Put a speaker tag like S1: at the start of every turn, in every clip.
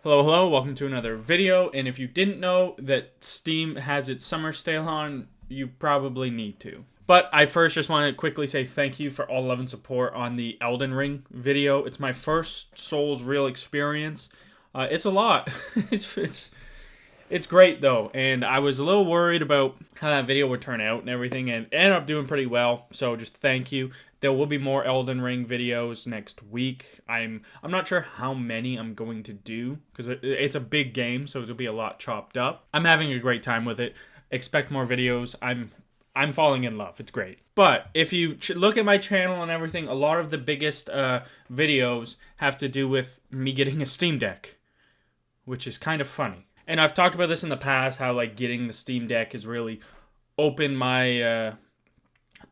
S1: Hello, welcome to another video, and if you didn't know that Steam has its summer sale on, you probably need to. But I first just want to quickly say thank you for all love and support on the Elden Ring video. It's my first Souls real experience. It's a lot. It's great though, and I was a little worried about how that video would turn out and everything, and it ended up doing pretty well. So just thank you. There will be more Elden Ring videos next week. I'm not sure how many I'm going to do because it's a big game, so it'll be a lot chopped up. I'm having a great time with it. Expect more videos. I'm falling in love. It's great. But if you look at my channel and everything, a lot of the biggest videos have to do with me getting a Steam Deck, which is kind of funny. And I've talked about this in the past, how like getting the Steam Deck has really opened my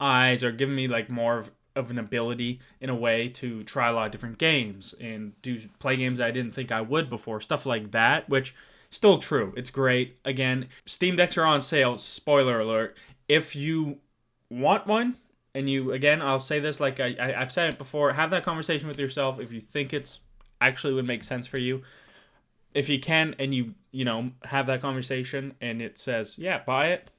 S1: eyes or given me like more of an ability in a way to try a lot of different games and play games I didn't think I would before. Stuff like that, which still true. It's great. Again, Steam Decks are on sale. Spoiler alert. If you want one, and again, I'll say this like I've said it before, have that conversation with yourself if you think it's actually would make sense for you. If you can and you have that conversation and it says, yeah, buy it,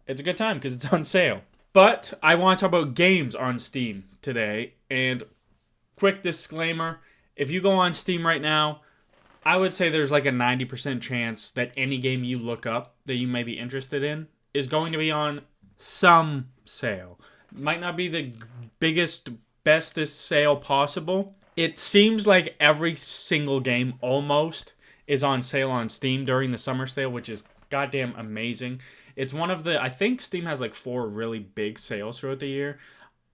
S1: it's a good time because it's on sale. But I want to talk about games on Steam today. And quick disclaimer, if you go on Steam right now, I would say there's like a 90% chance that any game you look up that you may be interested in is going to be on some sale. Might not be the biggest, bestest sale possible. It seems like every single game almost is on sale on Steam during the summer sale, which is goddamn amazing. It's one of I think Steam has like 4 really big sales throughout the year.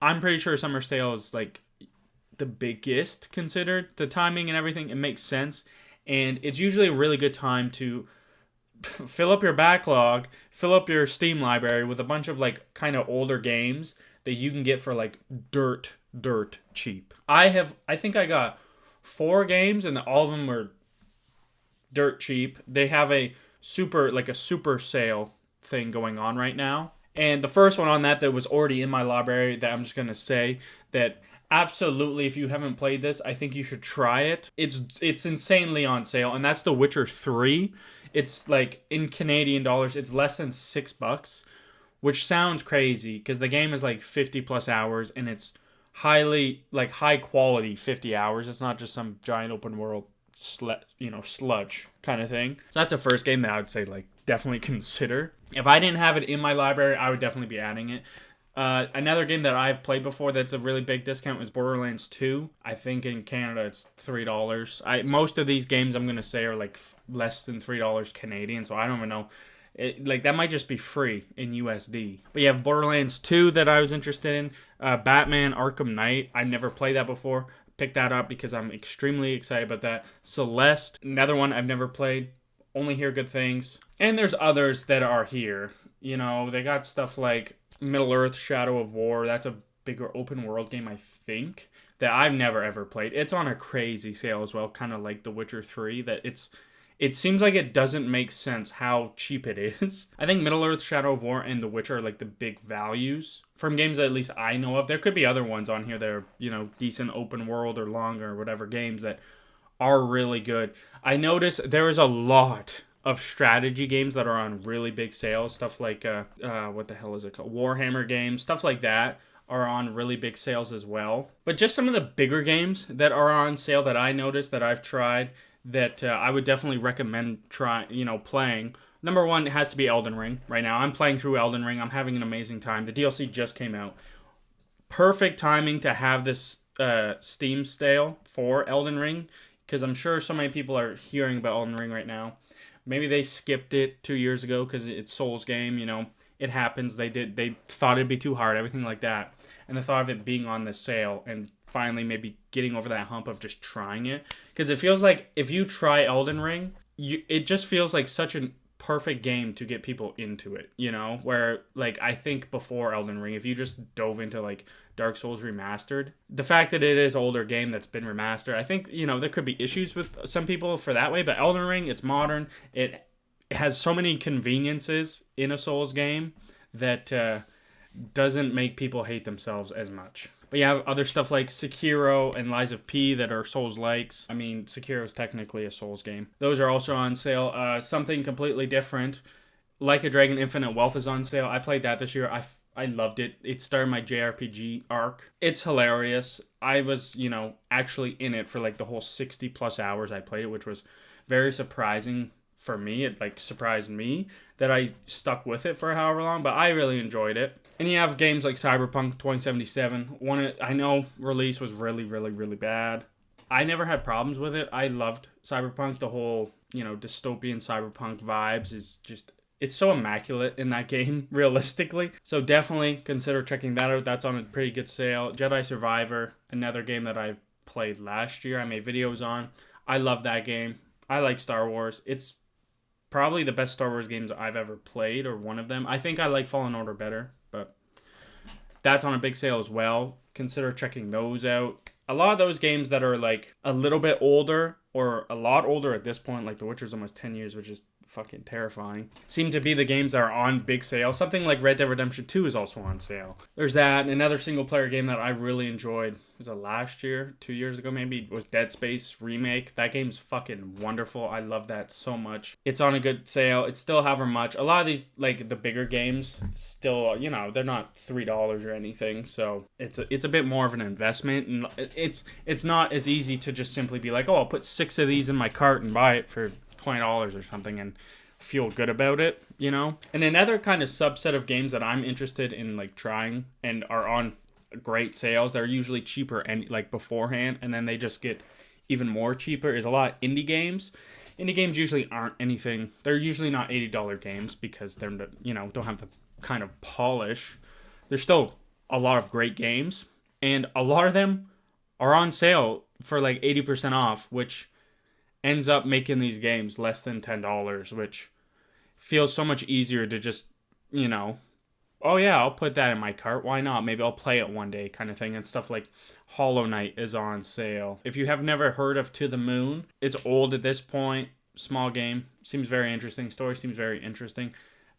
S1: I'm pretty sure summer sale is like the biggest considered. The timing and everything, it makes sense. And it's usually a really good time to fill up your backlog, fill up your Steam library with a bunch of like kind of older games that you can get for like dirt cheap. I think I got 4 games and all of them were dirt cheap. They have a super sale thing going on right now. And the first one on that was already in my library that I'm just going to say that absolutely, if you haven't played this, I think you should try it. It's insanely on sale, and that's The Witcher 3. It's like in Canadian dollars, it's less than $6, which sounds crazy because the game is like 50 plus hours and it's high quality 50 hours. It's not just some giant open world sludge kind of thing. So that's the first game that I would say like definitely consider. If I didn't have it in my library, I would definitely be adding it. Another game that I've played before that's a really big discount was Borderlands 2. I think in Canada it's $3. Most of these games I'm gonna say are like less than $3 Canadian, so I don't even know. That might just be free in USD. But you have Borderlands 2 that I was interested in. Batman Arkham Knight. I never played that before. Pick that up because I'm extremely excited about that. Celeste, another one I've never played. Only hear good things. And there's others that are here. They got stuff like Middle-earth Shadow of War. That's a bigger open world game, I think, that I've never ever played. It's on a crazy sale as well, kind of like The Witcher 3, that it seems like it doesn't make sense how cheap it is. I think Middle-earth Shadow of War and The Witcher are like the big values from games that at least I know of. There could be other ones on here that are, decent open world or longer or whatever games that are really good. I noticed there is a lot of strategy games that are on really big sales. Stuff like, what the hell is it called? Warhammer games, stuff like that are on really big sales as well. But just some of the bigger games that are on sale that I noticed that I've tried that I would definitely recommend playing. Number one, it has to be Elden Ring right now. I'm playing through Elden Ring. I'm having an amazing time. The DLC just came out. Perfect timing to have this Steam sale for Elden Ring because I'm sure so many people are hearing about Elden Ring right now. Maybe they skipped it 2 years ago because it's Souls game, It happens. They thought it'd be too hard, everything like that. And the thought of it being on the sale and finally maybe getting over that hump of just trying it. Because it feels like if you try Elden Ring, it just feels like such a perfect game to get people into it, Where, like, I think before Elden Ring, if you just dove into, like, Dark Souls Remastered, the fact that it is an older game that's been remastered, I think, there could be issues with some people for that way, but Elden Ring, it's modern, it has so many conveniences in a Souls game that doesn't make people hate themselves as much. But you have other stuff like Sekiro and Lies of P that are Souls-likes. I mean, Sekiro is technically a Souls game. Those are also on sale. Something completely different, Like a Dragon Infinite Wealth is on sale. I played that this year. I loved it. It started my JRPG arc. It's hilarious. I was, actually in it for like the whole 60 plus hours I played it, which was very surprising for me. It like surprised me that I stuck with it for however long, but I really enjoyed it. And you have games like Cyberpunk 2077. I know release was really, really, really bad. I never had problems with it. I loved Cyberpunk. The whole, dystopian cyberpunk vibes is just, it's so immaculate in that game, realistically. So definitely consider checking that out. That's on a pretty good sale. Jedi Survivor, another game that I played last year. I made videos on. I love that game. I like Star Wars. It's probably the best Star Wars games I've ever played, or one of them. I think I like Fallen Order better, but that's on a big sale as well. Consider checking those out. A lot of those games that are like a little bit older, or a lot older at this point, like The Witcher's almost 10 years, which is fucking terrifying, seem to be the games that are on big sale. Something like Red Dead Redemption 2 is also on sale. There's that. And another single player game that I really enjoyed, was it last year, 2 years ago maybe, was Dead Space Remake. That game's fucking wonderful. I love that so much. It's on a good sale. It's still however much. A lot of these, like the bigger games, still, they're not $3 or anything. So it's a bit more of an investment, and it's not as easy to just simply be like, oh, I'll put 6 of these in my cart and buy it for $20 or something and feel good about it, And another kind of subset of games that I'm interested in like trying and are on great sales, they're usually cheaper and like beforehand, and then they just get even more cheaper, is a lot of indie games. Indie games usually aren't anything. They're usually not $80 games because they're, don't have the kind of polish. There's still a lot of great games, and a lot of them are on sale for like 80% off, which ends up making these games less than $10, which feels so much easier to just, oh yeah, I'll put that in my cart. Why not? Maybe I'll play it one day kind of thing. And stuff like Hollow Knight is on sale. If you have never heard of To the Moon, it's old at this point. Small game. Seems very interesting. Story seems very interesting.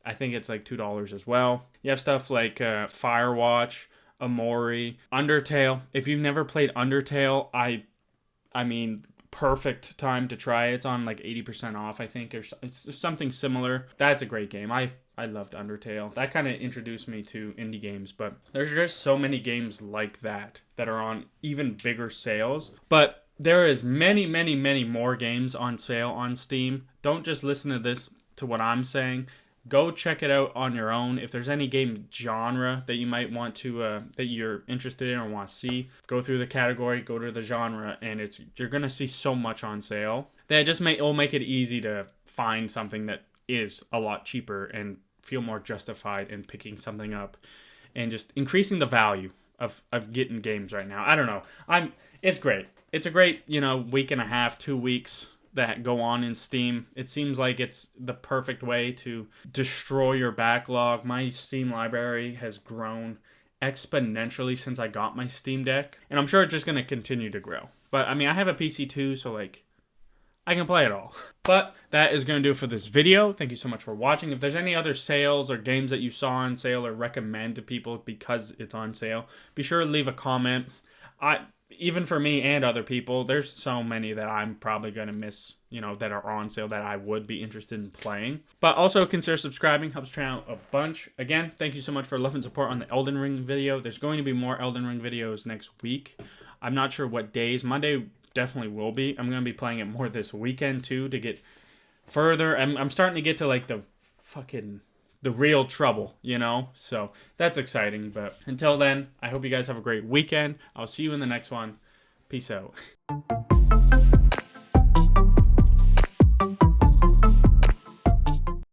S1: I think it's like $2 as well. You have stuff like Firewatch, Amori, Undertale. If you've never played Undertale, I mean, perfect time to try it. It's on like 80% off, I think, or it's something similar. That's a great game. I loved Undertale. That kind of introduced me to indie games, but there's just so many games like that are on even bigger sales. But there is many, many, many more games on sale on Steam. Don't just listen to what I'm saying. Go check it out on your own. If there's any game genre that you might want to, that you're interested in or want to see, go through the category, go to the genre, and you're gonna see so much on sale that it'll make it easy to find something that is a lot cheaper and feel more justified in picking something up, and just increasing the value of getting games right now. I don't know. It's great. It's a great, week and a half, 2 weeks that go on in Steam. It seems like it's the perfect way to destroy your backlog. My Steam library has grown exponentially since I got my Steam Deck, and I'm sure it's just going to continue to grow. But I mean, I have a PC too, so like I can play it all. But that is going to do it for this video. Thank you so much for watching. If there's any other sales or games that you saw on sale or recommend to people because it's on sale, be sure to leave a comment. Even for me and other people, there's so many that I'm probably going to miss, that are on sale that I would be interested in playing. But also consider subscribing, helps channel a bunch. Again, thank you so much for love and support on the Elden Ring video. There's going to be more Elden Ring videos next week. I'm not sure what days. Monday definitely will be. I'm going to be playing it more this weekend too to get further. I'm starting to get to like the real trouble, So that's exciting. But until then, I hope you guys have a great weekend. I'll see you in the next one. Peace out.